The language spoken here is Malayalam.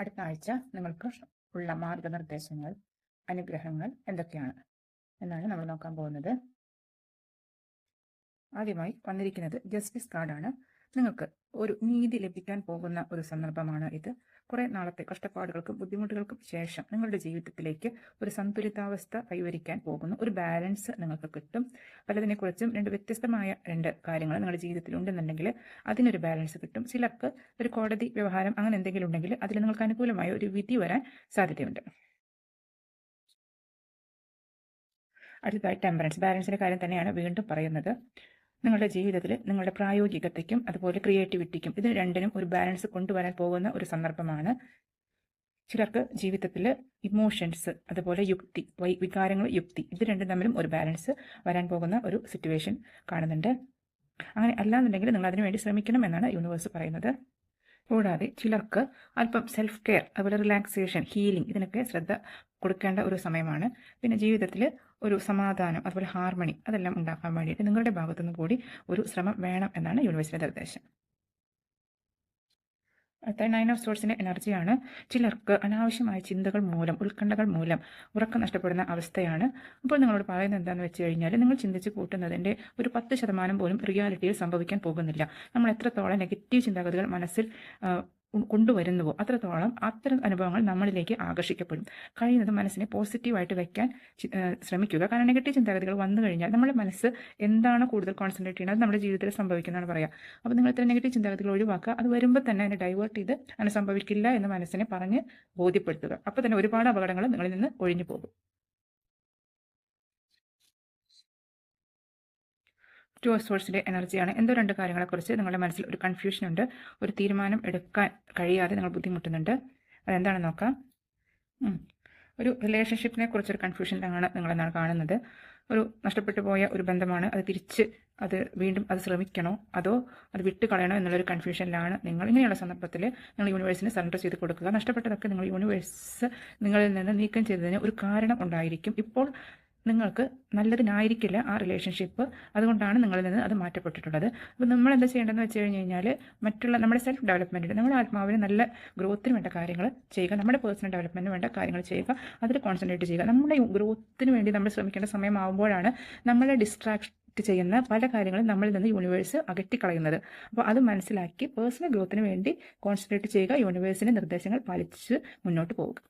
അടുത്ത ആഴ്ച നിങ്ങൾക്ക് ഉള്ള മാർഗനിർദ്ദേശങ്ങൾ, അനുഗ്രഹങ്ങൾ എന്തൊക്കെയാണ് എന്നാണ് നമ്മൾ നോക്കാൻ പോകുന്നത്. ആദ്യമായി വന്നിരിക്കുന്നത് ജസ്റ്റിസ് കാർഡാണ്. നിങ്ങൾക്ക് ഒരു നീതി ലഭിക്കാൻ പോകുന്ന ഒരു സന്ദർഭമാണ് ഇത്. കുറേ നാളത്തെ കഷ്ടപ്പാടുകൾക്കും ബുദ്ധിമുട്ടുകൾക്കും ശേഷം നിങ്ങളുടെ ജീവിതത്തിലേക്ക് ഒരു സന്തുലിതാവസ്ഥ കൈവരിക്കാൻ പോകുന്നു. ഒരു ബാലൻസ് നിങ്ങൾക്ക് കിട്ടും. പലതിനെക്കുറിച്ചും വ്യത്യസ്തമായ കാര്യങ്ങൾ നിങ്ങളുടെ ജീവിതത്തിൽ ഉണ്ടെന്നുണ്ടെങ്കിൽ അതിനൊരു ബാലൻസ് കിട്ടും. ചിലർക്ക് ഒരു കോടതി വ്യവഹാരം അങ്ങനെ എന്തെങ്കിലും ഉണ്ടെങ്കിൽ അതിൽ നിങ്ങൾക്ക് അനുകൂലമായ ഒരു വിധി വരാൻ സാധ്യതയുണ്ട്. അടുത്തതായി ടെമ്പറൻസ്, ബാലൻസിന്റെ കാര്യം തന്നെയാണ് വീണ്ടും പറയുന്നത്. നിങ്ങളുടെ ജീവിതത്തിൽ നിങ്ങളുടെ പ്രായോഗികതയ്ക്കും അതുപോലെ ക്രിയേറ്റിവിറ്റിക്കും ഇതിന് രണ്ടിനും ഒരു ബാലൻസ് കൊണ്ടുവരാൻ പോകുന്ന ഒരു സന്ദർഭമാണ്. ചിലർക്ക് ജീവിതത്തിൽ ഇമോഷൻസ് അതുപോലെ യുക്തി, വികാരങ്ങൾ, യുക്തി ഇത് രണ്ടും തമ്മിലും ഒരു ബാലൻസ് വരാൻ പോകുന്ന ഒരു സിറ്റുവേഷൻ കാണുന്നുണ്ട്. അങ്ങനെ അല്ലാന്നുണ്ടെങ്കിൽ നിങ്ങൾ അതിനുവേണ്ടി ശ്രമിക്കണം എന്നാണ് യൂണിവേഴ്സ് പറയുന്നത്. കൂടാതെ ചിലർക്ക് അല്പം സെൽഫ് കെയർ അതുപോലെ റിലാക്സേഷൻ, ഹീലിംഗ് ഇതിനൊക്കെ ശ്രദ്ധ കൊടുക്കേണ്ട ഒരു സമയമാണ്. പിന്നെ ജീവിതത്തിൽ ഒരു സമാധാനം അതുപോലെ ഹാർമണി അതെല്ലാം ഉണ്ടാക്കാൻ വേണ്ടിയിട്ട് നിങ്ങളുടെ ഭാഗത്തുനിന്ന് കൂടി ഒരു ശ്രമം വേണം എന്നാണ് യൂണിവേഴ്സിന്റെ നിർദ്ദേശം. അടുത്ത 9 ഓഫ് സോഴ്സിന്റെ എനർജിയാണ്. ചിലർക്ക് അനാവശ്യമായ ചിന്തകൾ മൂലം, ഉത്കണ്ഠകൾ മൂലം ഉറക്കം നഷ്ടപ്പെടുന്ന അവസ്ഥയാണ്. അപ്പോൾ നിങ്ങളോട് പറയുന്നത് എന്താണെന്ന് വെച്ച് കഴിഞ്ഞാൽ, നിങ്ങൾ ചിന്തിച്ച് കൂട്ടുന്നതിൻ്റെ ഒരു 10% പോലും റിയാലിറ്റിയിൽ സംഭവിക്കാൻ പോകുന്നില്ല. നമ്മൾ എത്രത്തോളം നെഗറ്റീവ് ചിന്താഗതികൾ മനസ്സിൽ കൊണ്ടുവരുന്നുവോ അത്രത്തോളം അത്തരം അനുഭവങ്ങൾ നമ്മളിലേക്ക് ആകർഷിക്കപ്പെടും. കഴിയുന്നത് മനസ്സിനെ പോസിറ്റീവായിട്ട് വയ്ക്കാൻ ശ്രമിക്കുക. കാരണം നെഗറ്റീവ് ചിന്താഗതികൾ വന്നു കഴിഞ്ഞാൽ നമ്മുടെ മനസ്സ് എന്താണ് കൂടുതൽ കോൺസെൻട്രേറ്റ് ചെയ്യുന്നത് നമ്മുടെ ജീവിതത്തിൽ സംഭവിക്കുന്നതാണ് പറയുക. അപ്പോൾ നിങ്ങൾ ഇത്തരം നെഗറ്റീവ് ചിന്താഗതികൾ ഒഴിവാക്കുക. അത് വരുമ്പോൾ തന്നെ അതിനെ ഡൈവേർട്ട് ചെയ്ത് അങ്ങനെ സംഭവിക്കില്ല എന്ന് മനസ്സിനെ പറഞ്ഞ് ബോധ്യപ്പെടുത്തുക. അപ്പോൾ തന്നെ ഒരുപാട് അപകടങ്ങൾ നിങ്ങളിൽ നിന്ന് ഒഴിഞ്ഞു പോകും. 2 ഓഫ് സോഴ്സിൻ്റെ എനർജിയാണ്. എന്തോ 2 കാര്യങ്ങളെക്കുറിച്ച് നിങ്ങളുടെ മനസ്സിൽ ഒരു കൺഫ്യൂഷൻ ഉണ്ട്. ഒരു തീരുമാനം എടുക്കാൻ കഴിയാതെ നിങ്ങൾ ബുദ്ധിമുട്ടുന്നുണ്ട്. അതെന്താണെന്ന് നോക്കാം. ഒരു റിലേഷൻഷിപ്പിനെ കുറിച്ചൊരു കൺഫ്യൂഷനിലാണ് നിങ്ങളെന്നാണ് കാണുന്നത്. ഒരു നഷ്ടപ്പെട്ടു പോയ ഒരു ബന്ധമാണ്. അത് വീണ്ടും ശ്രമിക്കണോ അതോ അത് വിട്ട് കളയണോ എന്നുള്ളൊരു കൺഫ്യൂഷനിലാണ് നിങ്ങൾ. ഇങ്ങനെയുള്ള സന്ദർഭത്തിൽ നിങ്ങൾ യൂണിവേഴ്സിന് സറണ്ടർ ചെയ്ത് കൊടുക്കുക. നഷ്ടപ്പെട്ടതൊക്കെ നിങ്ങൾ യൂണിവേഴ്സ് നിങ്ങളിൽ നിന്ന് നീക്കം ചെയ്തതിന് ഒരു കാരണം ഉണ്ടായിരിക്കും. ഇപ്പോൾ നിങ്ങൾക്ക് നല്ലതിനായിരിക്കില്ല ആ റിലേഷൻഷിപ്പ്, അതുകൊണ്ടാണ് നിങ്ങളിൽ നിന്ന് അത് മാറ്റപ്പെട്ടിട്ടുള്ളത്. അപ്പോൾ നമ്മൾ എന്താ ചെയ്യേണ്ടതെന്ന് വെച്ച് കഴിഞ്ഞാൽ മറ്റുള്ള നമ്മുടെ സെൽഫ് ഡെവലപ്മെൻറ്റിന്, നമ്മുടെ ആത്മാവിന് നല്ല ഗ്രോത്തിന് വേണ്ട കാര്യങ്ങൾ ചെയ്യുക. നമ്മുടെ പേഴ്സണൽ ഡെവലപ്മെൻറ്റിന് വേണ്ട കാര്യങ്ങൾ ചെയ്യുക. അതിൽ കോൺസെൻട്രേറ്റ് ചെയ്യുക. നമ്മുടെ ഗ്രോത്തിന് വേണ്ടി നമ്മൾ ശ്രമിക്കേണ്ട സമയമാകുമ്പോഴാണ് നമ്മളെ ഡിസ്ട്രാക്ട് ചെയ്യുന്ന പല കാര്യങ്ങളും നമ്മളിൽ നിന്ന് യൂണിവേഴ്സ് അകറ്റിക്കളയുന്നത്. അപ്പോൾ അത് മനസ്സിലാക്കി പേഴ്സണൽ ഗ്രോത്തിന് വേണ്ടി കോൺസെൻട്രേറ്റ് ചെയ്യുക. യൂണിവേഴ്സിൻ്റെ നിർദ്ദേശങ്ങൾ പാലിച്ച് മുന്നോട്ട് പോവുക.